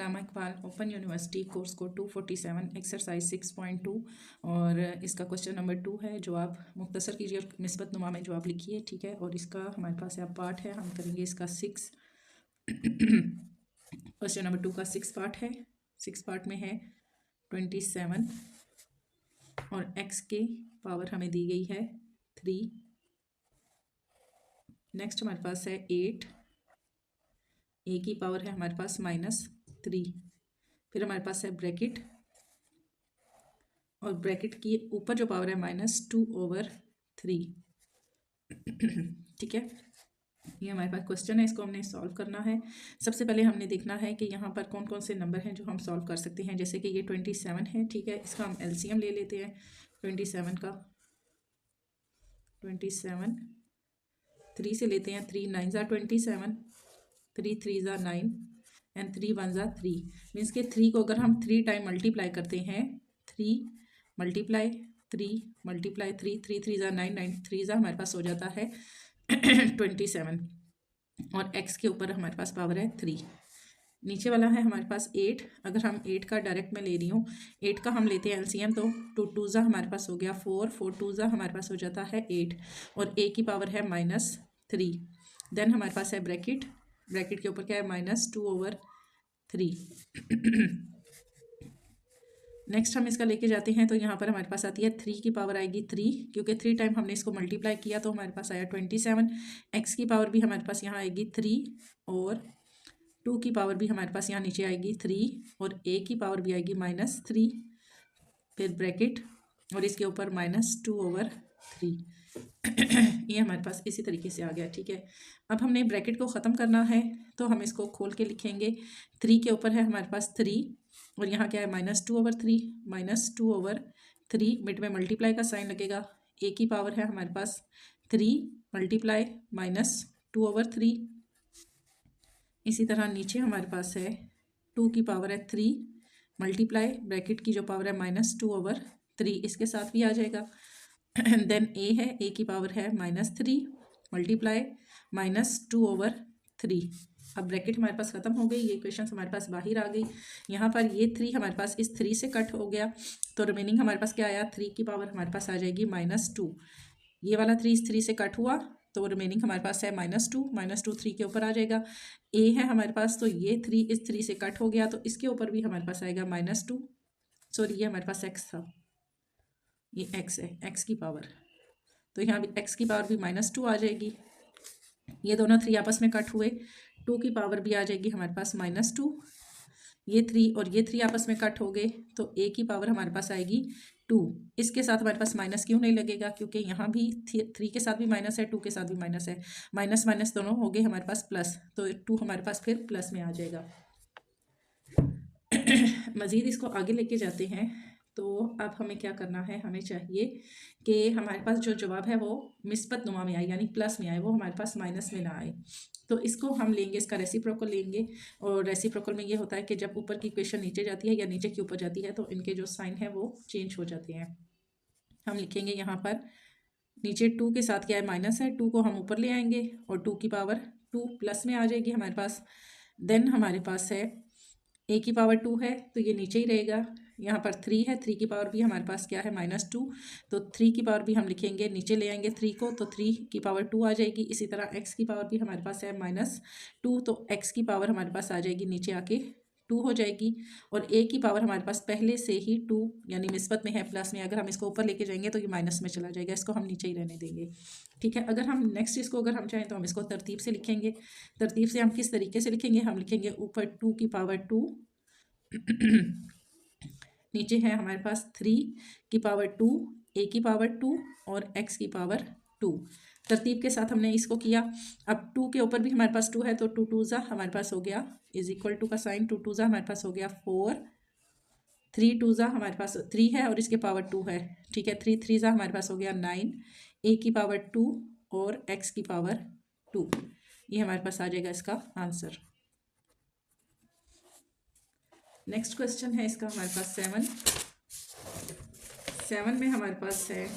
अल्लामा Iqbal open university course को 247 exercise 6.2 और इसका क्वेश्चन नंबर 2 है। जवाब मुख्तसर कीजिए और निस्बत नुमा में जवाब लिखिए, ठीक है। और इसका हमारे पास अब पार्ट है, हम करेंगे इसका 6 क्वेश्चन नंबर 2 का 6 पार्ट है। 6 पार्ट में है 27 और x के पावर हमें दी गई है 3। नेक्स्ट हमारे पास है 8, a की पावर है हमारे पास -3। फिर हमारे पास है ब्रैकेट और ब्रैकेट की ऊपर जो पावर है -2/3, ठीक है। ये हमारे पास क्वेश्चन है, इसको हमने सॉल्व करना है। सबसे पहले हमने देखना है कि यहाँ पर कौन कौन से नंबर हैं जो हम सॉल्व कर सकते हैं। जैसे कि ये 27 है, ठीक है। इसका हम एलसीएम ले लेते हैं 27 का। 27 3 से लेते हैं, 3 9 = 27, 3 3 = 9 एंड 3 1 = 3। मीन्स के 3 को अगर हम 3 टाइम मल्टीप्लाई करते हैं, 3 मल्टीप्लाई 3 मल्टीप्लाई 3, 3 3 = 9, 9 3 हमारे पास हो जाता है 27 और x के ऊपर हमारे पास पावर है 3। नीचे वाला है हमारे पास 8। अगर हम 8 का डायरेक्ट में ले रही हूँ, 8 का हम लेते हैं एलसीएम, तो 2 2 हमारे पास हो गया 4, 4 2 हमारे पास हो जाता है 8 और a की पावर है -3। देन हमारे पास है ब्रैकेट, ब्रैकेट के ऊपर क्या है -2/3। नेक्स्ट हम इसका लेके जाते हैं, तो यहाँ पर हमारे पास आती है 3 की पावर आएगी 3, क्योंकि 3 टाइम हमने इसको मल्टीप्लाई किया तो हमारे पास आया 27। x की पावर भी हमारे पास यहाँ आएगी 3 और 2 की पावर भी हमारे पास यहाँ नीचे आएगी 3 और a की पावर भी आएगी -3। फिर ब्रैकेट और इसके ऊपर -2/3। ये हमारे पास इसी तरीके से आ गया, ठीक है। अब हमने ब्रैकेट को ख़त्म करना है, तो हम इसको खोल के लिखेंगे। 3 के ऊपर है हमारे पास 3 और यहाँ क्या है -2/3, -2/3 मिड में मल्टीप्लाई का साइन लगेगा। a की पावर है हमारे पास 3 मल्टीप्लाई -2/3। इसी तरह नीचे हमारे पास है 2 की पावर है 3 मल्टीप्लाई ब्रैकेट की जो पावर है -2/3, इसके साथ भी आ जाएगा। देन a है, a की पावर है -3 मल्टीप्लाई -2/3। अब ब्रैकेट हमारे पास ख़त्म हो गई, ये क्वेश्चन हमारे पास बाहर आ गई। यहाँ पर ये 3 हमारे पास इस 3 से कट हो गया, तो रिमेनिंग हमारे पास क्या आया, 3 की पावर हमारे पास आ जाएगी -2। ये वाला 3 इस 3 से कट हुआ तो रिमेनिंग हमारे पास है -2 3 के ऊपर आ जाएगा। a है हमारे पास, तो ये 3 इस 3 से कट हो गया तो इसके ऊपर भी हमारे पास आएगा -2। सॉरी, ये हमारे पास x था, ये x है, x की पावर, तो यहाँ भी x की पावर भी -2 आ जाएगी। ये दोनों 3 आपस में कट हुए, 2 की पावर भी आ जाएगी हमारे पास -2। ये 3 और ये 3 आपस में कट हो गए तो a की पावर हमारे पास आएगी 2। इसके साथ हमारे पास माइनस क्यों नहीं लगेगा, क्योंकि यहाँ भी 3 के साथ भी माइनस है, 2 के साथ भी माइनस है, माइनस माइनस दोनों हो गए हमारे पास प्लस, तो 2 हमारे पास फिर प्लस में आ जाएगा। मज़ीद इसको आगे लेके जाते हैं, तो अब हमें क्या करना है, हमें चाहिए कि हमारे पास जो जवाब है वो निस्बत नुमा में आए, यानी प्लस में आए, वो हमारे पास माइनस में ना आए। तो इसको हम लेंगे, इसका रेसिप्रोकल लेंगे। और रेसिप्रोकल में ये होता है कि जब ऊपर की इक्वेशन नीचे जाती है या नीचे की ऊपर जाती है तो इनके जो साइन है वो चेंज हो जाते हैं। हम लिखेंगे यहाँ पर नीचे 2 के साथ क्या है, माइनस है, 2 को हम ऊपर ले आएंगे और 2 की पावर 2 प्लस में आ जाएगी हमारे पास। देन हमारे पास है a की पावर 2 है तो ये नीचे ही रहेगा। यहाँ पर 3 है, 3 की पावर भी हमारे पास क्या है, -2, तो 3 की पावर भी हम लिखेंगे, नीचे ले आएंगे 3 को, तो 3 की पावर 2 आ जाएगी। इसी तरह x की पावर भी हमारे पास है -2, तो x की पावर हमारे पास आ जाएगी, नीचे आके 2 हो जाएगी। और a की पावर हमारे पास पहले से ही 2 यानी निस्बत में है, प्लस में, अगर हम इसको ऊपर लेके जाएंगे तो ये माइनस में चला जाएगा, इसको हम नीचे ही रहने देंगे, ठीक है। अगर हम नेक्स्ट इसको अगर हम चाहें तो हम इसको तरतीब से लिखेंगे। तरतीब से हम किस तरीके से लिखेंगे, हम लिखेंगे ऊपर 2 की पावर 2 नीचे है हमारे पास 3 की पावर 2, a की पावर 2 और x की पावर 2। तरतीब के साथ हमने इसको किया। अब 2 के ऊपर भी हमारे पास 2 है तो 2 2 हमारे पास हो गया = का साइन, 2 2 हमारे पास हो गया 4, 3 2 हमारे पास 3 है और इसके पावर 2 है, ठीक है। 3 3 हमारे पास हो गया 9, a की पावर 2 और x की पावर 2। ये हमारे पास आ जाएगा इसका आंसर। नेक्स्ट क्वेश्चन है इसका हमारे पास 7 में हमारे पास है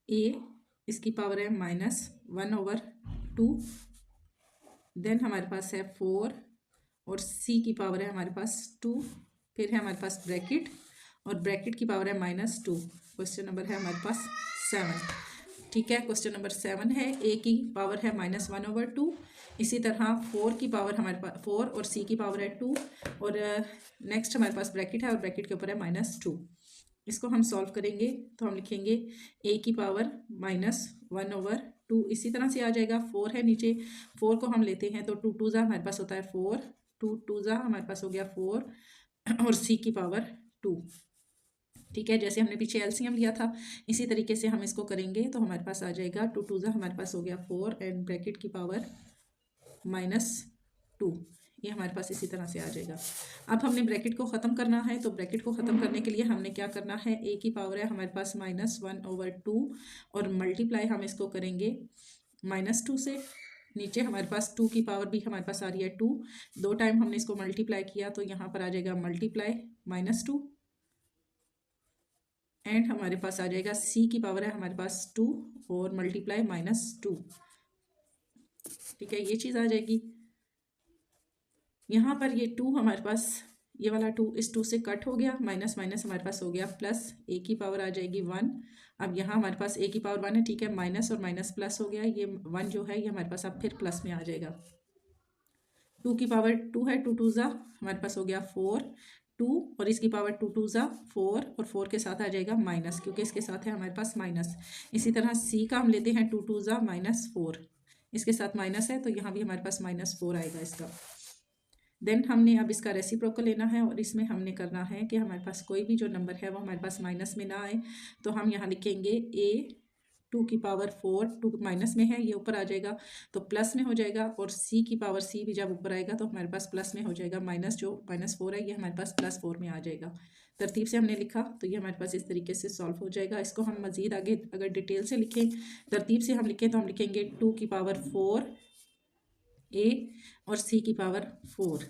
a, इसकी पावर है -1/2, देन हमारे पास है 4 और c की पावर है हमारे पास 2, फिर है हमारे पास ब्रैकेट और ब्रैकेट की पावर है -2। क्वेश्चन नंबर है हमारे पास 7। ठीक है, क्वेश्चन नंबर 7 है a की पावर है -1/2। इसी तरह 4 की पावर हमारे पास 4 और c की पावर है 2 और नेक्स्ट हमारे पास ब्रैकेट है और ब्रैकेट के ऊपर है -2। इसको हम सॉल्व करेंगे तो हम लिखेंगे a की पावर -1/2। इसी तरह से आ जाएगा, 4 है नीचे, 4 को हम लेते हैं तो 2 2 हमारे पास होता है 4, 2 2 हमारे पास हो गया 4 और c की पावर 2। ठीक है, जैसे हमने पीछे एलसीएम लिया था इसी तरीके से हम इसको करेंगे तो हमारे पास आ जाएगा 2 2 हमारे पास हो गया 4 एंड ब्रैकेट की पावर -2। ये हमारे पास इसी तरह से आ जाएगा। अब हमने ब्रैकेट को ख़त्म करना है तो ब्रैकेट को ख़त्म करने के लिए हमने क्या करना है, a की पावर है हमारे पास -1/2 और मल्टीप्लाई हम इसको करेंगे -2 से। नीचे हमारे पास 2 की पावर भी हमारे पास आ रही है 2, 2 टाइम हमने इसको मल्टीप्लाई किया तो यहाँ पर आ जाएगा मल्टीप्लाई -2 एंड हमारे पास आ जाएगा c की पावर है हमारे पास 2 और मल्टीप्लाई -2। ठीक है, ये चीज़ आ जाएगी। यहाँ पर ये 2 हमारे पास, ये वाला 2 इस 2 से कट हो गया, माइनस माइनस हमारे पास हो गया प्लस, a की पावर आ जाएगी 1। अब यहाँ हमारे पास a की पावर 1 है, ठीक है, माइनस और माइनस प्लस हो गया, ये 1 जो है ये हमारे पास अब फिर प्लस में आ जाएगा। 2 की पावर 2 है, 2 2 हमारे पास हो गया 4, 2 और इसकी पावर 2 2 4 और 4 के साथ आ जाएगा माइनस, क्योंकि इसके साथ है हमारे पास माइनस। इसी तरह c का हम लेते हैं 2 2 -4, इसके साथ माइनस है तो यहाँ भी हमारे पास -4 आएगा इसका। देन हमने अब इसका रेसिप्रोकल लेना है और इसमें हमने करना है कि हमारे पास कोई भी जो नंबर है वो हमारे पास माइनस में ना आए, तो हम यहाँ लिखेंगे a 2 की पावर 4, 2 माइनस में है ये ऊपर आ जाएगा तो प्लस में हो जाएगा, और c की पावर c भी जब ऊपर आएगा तो हमारे पास प्लस में हो जाएगा, माइनस जो -4 है ये हमारे पास +4 में आ जाएगा। तरतीब से हमने लिखा तो ये हमारे पास इस तरीके से सॉल्व हो जाएगा। इसको हम मज़ीद आगे अगर डिटेल से लिखें, तरतीब से हम लिखें तो हम लिखेंगे 2 की पावर 4 a और c की पावर 4।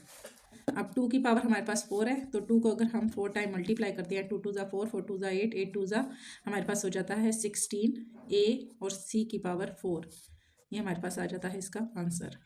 अब 2 की पावर हमारे पास 4 है तो 2 को अगर हम 4 टाइम मल्टीप्लाई करते हैं, 2 2 4, 4 2 8, 8 2 हमारे पास हो जाता है 16 a और c की पावर 4। ये हमारे पास आ जाता है इसका आंसर।